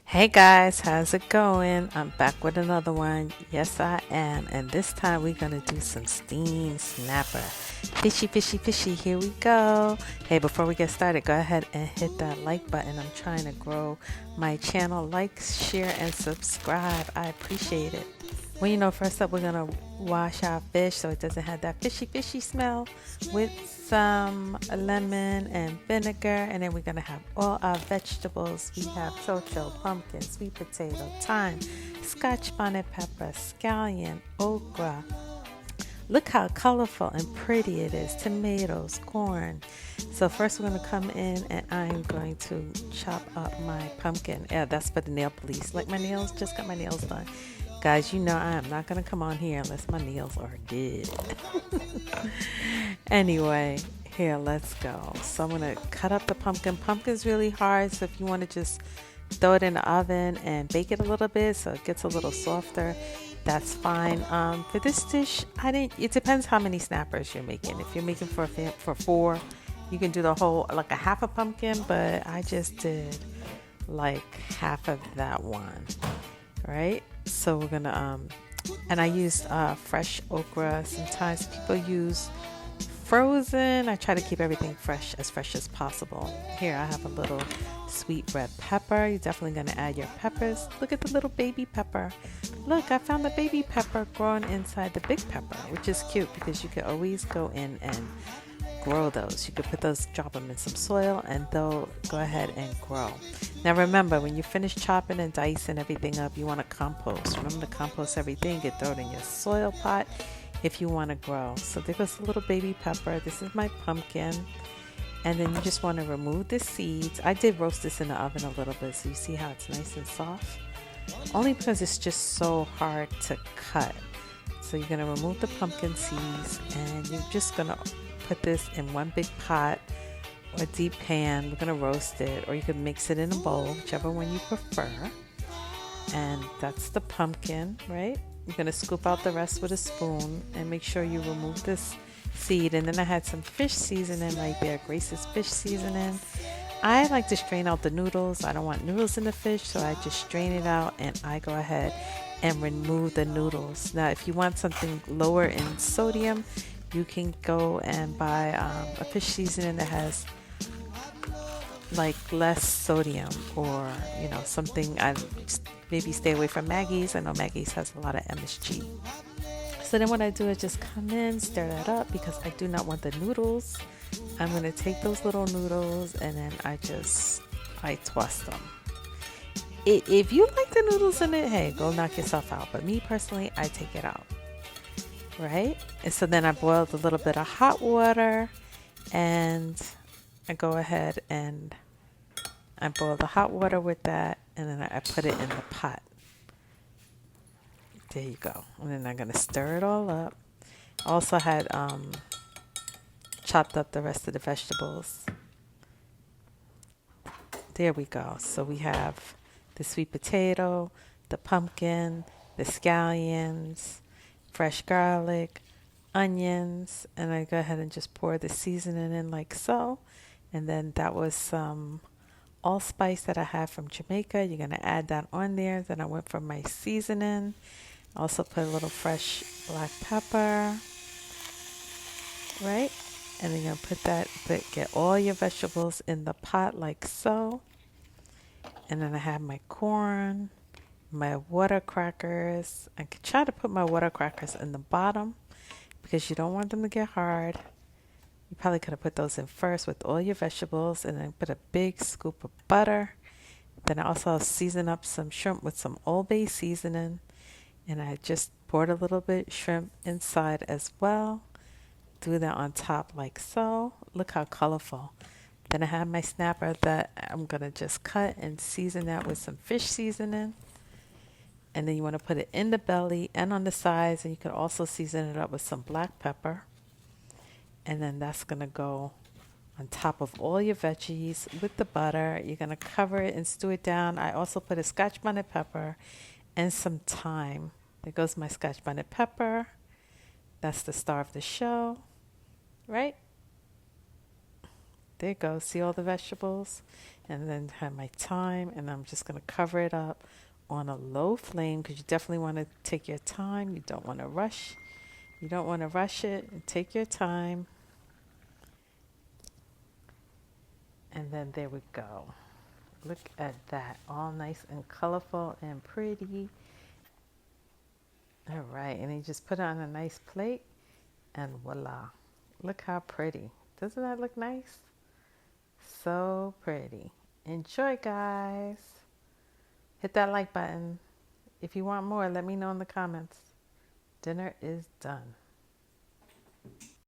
Hey guys, how's it going? I'm back with another one. Yes, I am. And this time we're going to do some steam snapper. Fishy, fishy, fishy. Here we go. Hey, before we get started, go ahead and hit that like button. I'm trying to grow my channel. Like, share, and subscribe. I appreciate it. Well, first up, we're going to wash our fish so it doesn't have that fishy, fishy smell with some lemon and vinegar. And then we're going to have all our vegetables. We have chocho, pumpkin, sweet potato, thyme, Scotch bonnet pepper, scallion, okra. Look how colorful and pretty it is. Tomatoes, corn. So first we're going to come in and I'm going to chop up my pumpkin. Yeah, that's for the nail police. Like my nails, just got my nails done. Guys, I am not going to come on here unless my nails are good. Anyway, here, let's go. So I'm going to cut up the pumpkin. Pumpkin's really hard, so if you want to just throw it in the oven and bake it a little bit so it gets a little softer, that's fine. For this dish, it depends how many snappers you're making. If you're making for four, you can do the whole, like a half a pumpkin, but I just did like half of that one, right? So we're gonna and I used fresh okra. Sometimes people use frozen. I try to keep everything fresh as possible. Here I have a little sweet red pepper. You're definitely going to add your peppers. Look at the little baby pepper. Look, I found the baby pepper growing inside the big pepper, which is cute because you can always go in and grow those. You could put those, drop them in some soil, and they'll go ahead and grow. Now remember, when you finish chopping and dicing everything up, you want to compost. Remember to compost everything. You throw it in your soil pot if you want to grow. So there goes a little baby pepper. This is my pumpkin. And then you just want to remove the seeds. I did roast this in the oven a little bit, so you see how it's nice and soft. Only because it's just so hard to cut. So you're going to remove the pumpkin seeds, and you're just going to put this in one big pot or deep pan. We're going to roast it, or you can mix it in a bowl, whichever one you prefer. And that's the pumpkin, right? You're going to scoop out the rest with a spoon and make sure you remove this seed. And then I had some fish seasoning right there, Grace's fish seasoning. I like to strain out the noodles. I don't want noodles in the fish, so I just strain it out and I go ahead and remove the noodles. Now, if you want something lower in sodium, you can go and buy a fish seasoning that has like less sodium, or something. I maybe stay away from Maggie's. I know Maggie's has a lot of MSG. So then what I do is just come in, stir that up because I do not want the noodles. I'm going to take those little noodles and then I toss them. If you like the noodles in it, hey, go knock yourself out. But me personally, I take it out, right? And so then I boiled a little bit of hot water, and I go ahead and I boil the hot water with that, and then I put it in the pot. There you go. And then I'm going to stir it all up. I also had chopped up the rest of the vegetables. There we go. So we have the sweet potato, the pumpkin, the scallions, fresh garlic, onions, and I go ahead and just pour the seasoning in like so. And then that was some allspice that I have from Jamaica. You're going to add that on there. Then I went for my seasoning. Also put a little fresh black pepper, right? And then you're going to get all your vegetables in the pot like so. And then I have my corn, my water crackers. I could try to put my water crackers in the bottom because you don't want them to get hard. You probably could have put those in first with all your vegetables, and then put a big scoop of butter. Then I also season up some shrimp with some Old Bay seasoning, and I just poured a little bit shrimp inside as well. Do that on top like so. Look how colorful. Then I have my snapper that I'm going to just cut and season that with some fish seasoning. And then you want to put it in the belly and on the sides, and you can also season it up with some black pepper. And then that's going to go on top of all your veggies with the butter. You're going to cover it and stew it down. I also put a Scotch Bonnet Pepper and some thyme. There goes my Scotch Bonnet Pepper. That's the star of the show, right? There you go. See all the vegetables? And then have my thyme, and I'm just going to cover it up on a low flame because you definitely want to take your time. You don't want to rush. You don't want to rush it. Take your time. And then there we go. Look at that. All nice and colorful and pretty. All right. And you just put it on a nice plate and voila. Look how pretty. Doesn't that look nice? So pretty. Enjoy, guys. Hit that like button. If you want more, let me know in the comments. Dinner is done.